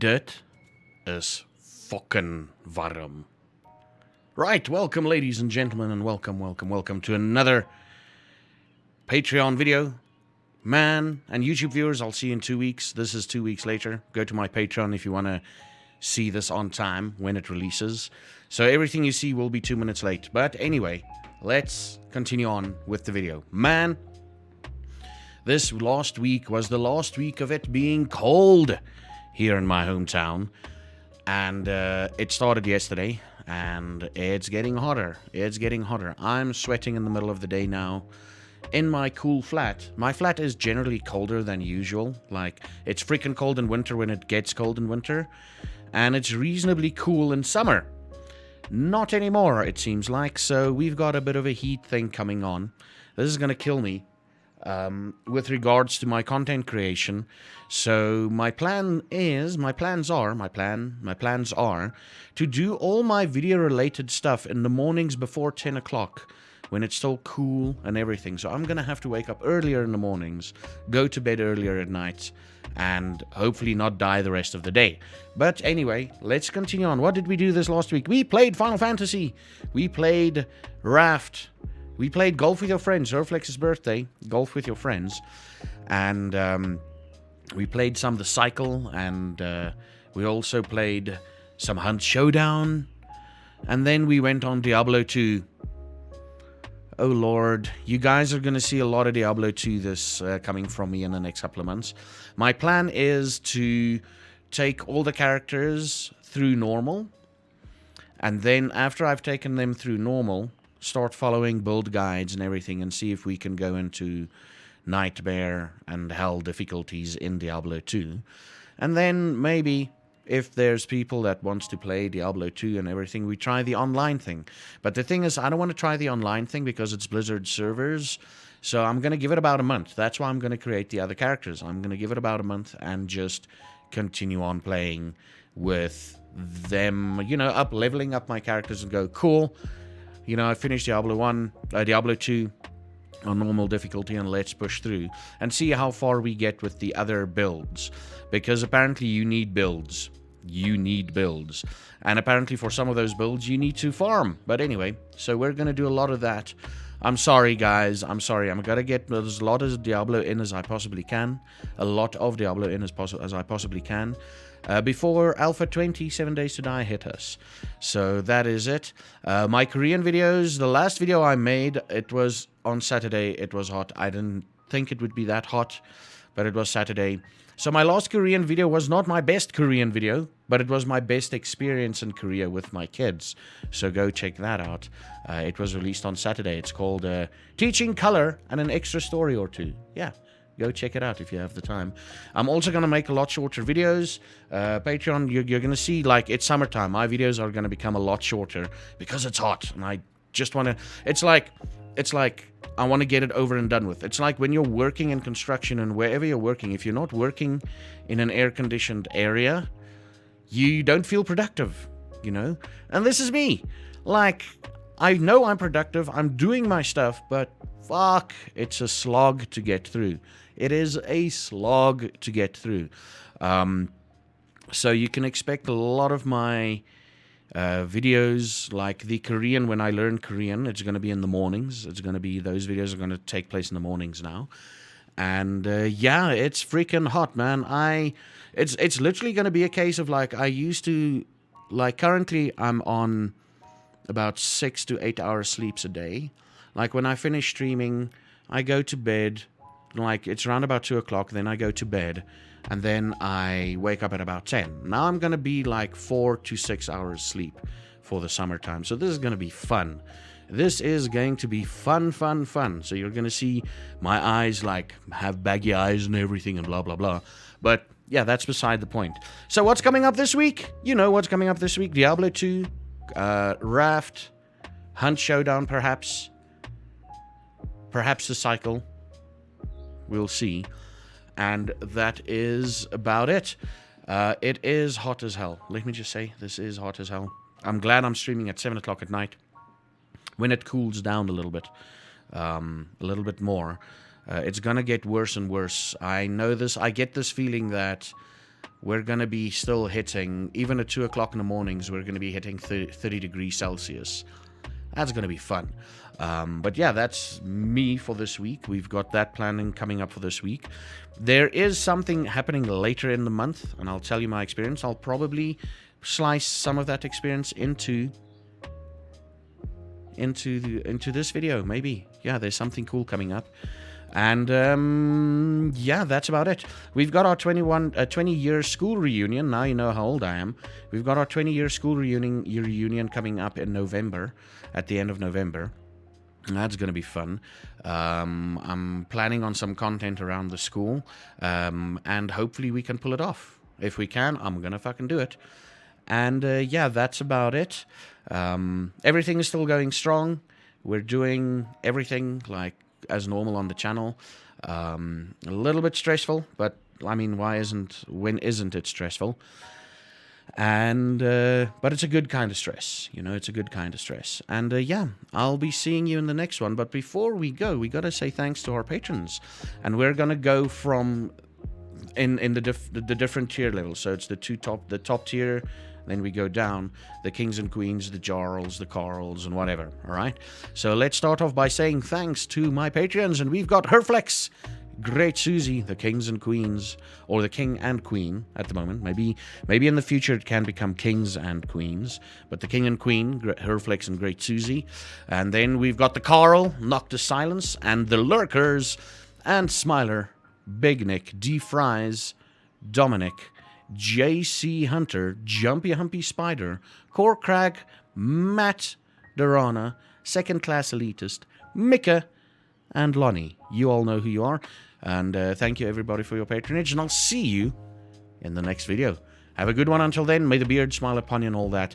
Dit is fucking warm. Right, welcome ladies and gentlemen, and welcome to another Patreon video. Man, and YouTube viewers, I'll see you in 2 weeks. This is 2 weeks later. Go to my Patreon if you want to see this on time when it releases. So everything you see will be 2 minutes late. But anyway, let's continue on with the video. Man, this last week was the last week of it being cold here in my hometown. And it started yesterday, and it's getting hotter. It's getting hotter. I'm sweating in the middle of the day now in my cool flat. My flat is generally colder than usual. Like, it's freaking cold in winter when it gets cold in winter, and it's reasonably cool in summer. Not anymore, it seems like. So we've got a bit of a heat thing coming on. This is going to kill me with regards to my content creation. So my plans are to do all my video related stuff in the mornings before 10 o'clock when it's still cool and everything. So I'm going to have to wake up earlier in the mornings, go to bed earlier at night, and hopefully not die the rest of the day. But anyway, let's continue on. What did we do this last week? We played Final Fantasy. We played Raft. We played Golf with Your Friends. Herflex's birthday. Golf with Your Friends. And we played some The Cycle. And we also played some Hunt Showdown. And then we went on Diablo 2. Oh Lord, you guys are going to see a lot of Diablo 2 this coming from me in the next couple of months. My plan is to take all the characters through normal, and then after I've taken them through normal, start following build guides and everything and see if we can go into Nightmare and Hell difficulties in Diablo 2. And then maybe, if there's people that wants to play Diablo 2 and everything, we try the online thing. But the thing is, I don't want to try the online thing because it's Blizzard servers. So I'm going to give it about a month. That's why I'm going to create the other characters. I'm going to give it about a month and just continue on playing with them, leveling up my characters and go, cool. I finished Diablo 2 on normal difficulty, and let's push through and see how far we get with the other builds, because apparently you need builds. And apparently for some of those builds you need to farm. But anyway, so we're going to do a lot of that. I'm sorry guys, I'm sorry. I'm going to get as lot of Diablo in as I possibly can. Before Alpha 27 Days to Die hit us. So that is it. My Korean videos, the last video I made, it was on Saturday. It was hot. I didn't think it would be that hot, but it was Saturday. So my last Korean video was not my best Korean video, but it was my best experience in Korea with my kids. So go check that out. It was released on Saturday. It's called Teaching Color and an Extra Story or Two. Yeah. Go check it out if you have the time. I'm also going to make a lot shorter videos. Patreon, you're going to see, like, it's summertime. My videos are going to become a lot shorter because it's hot. And I just want to... It's like I want to get it over and done with. It's like when you're working in construction and wherever you're working, if you're not working in an air-conditioned area, you don't feel productive, And this is me. Like, I know I'm productive. I'm doing my stuff, but fuck, it's a slog to get through. It is a slog to get through. So you can expect a lot of my videos, like the Korean, when I learn Korean, it's going to be in the mornings. Those videos are going to take place in the mornings now. And yeah, it's freaking hot, man. It's literally going to be a case of, like, I used to, like, currently I'm on about 6 to 8 hours sleeps a day. Like, when I finish streaming, I go to bed, like, it's around about 2 o'clock, then I go to bed, and then I wake up at about 10. Now I'm going to be like 4 to 6 hours sleep for the summertime. So this is going to be fun. This is going to be fun. So you're going to see my eyes, like, have baggy eyes and everything and blah, blah, blah. But yeah, that's beside the point. So what's coming up this week? You know what's coming up this week. Diablo 2, Raft, Hunt Showdown, perhaps The Cycle. We'll see. And that is about it. It is hot as hell. Let me just say, this is hot as hell. I'm glad I'm streaming at 7 o'clock at night when it cools down a little bit more. It's going to get worse and worse. I know this. I get this feeling that we're going to be still hitting, even at 2 o'clock in the mornings, we're going to be hitting 30 degrees Celsius. That's going to be fun. But yeah, that's me for this week. We've got that planning coming up for this week. There is something happening later in the month, and I'll tell you my experience. I'll probably slice some of that experience into this video, maybe. Yeah, there's something cool coming up. And yeah, that's about it. We've got our 20-year school reunion. Now you know how old I am. We've got our 20-year school reunion coming up in November, at the end of November. That's going to be fun. I'm planning on some content around the school, and hopefully we can pull it off. If we can, I'm going to fucking do it. And yeah, that's about it. Everything is still going strong. We're doing everything like as normal on the channel. A little bit stressful, but I mean, when isn't it stressful? And but it's a good kind of stress, you know, it's a good kind of stress. And yeah, I'll be seeing you in the next one. But before we go, we got to say thanks to our patrons, and we're gonna go from in the different tier levels. So it's the top tier. Then we go down, the kings and queens, the jarls, the carls, and whatever, all right? So let's start off by saying thanks to my Patreons, and we've got Herflex, Great Susie, the kings and queens, or the king and queen at the moment. Maybe in the future it can become kings and queens, but the king and queen, Herflex and Great Susie. And then we've got the Carl, Noctis Silence, and the Lurkers, and Smiler, Big Nick, D. Fries, Dominic, J.C. Hunter, Jumpy Humpy Spider, Corcrag, Matt Dorana, Second Class Elitist, Mika, and Lonnie. You all know who you are. And thank you, everybody, for your patronage. And I'll see you in the next video. Have a good one until then. May the beard smile upon you and all that.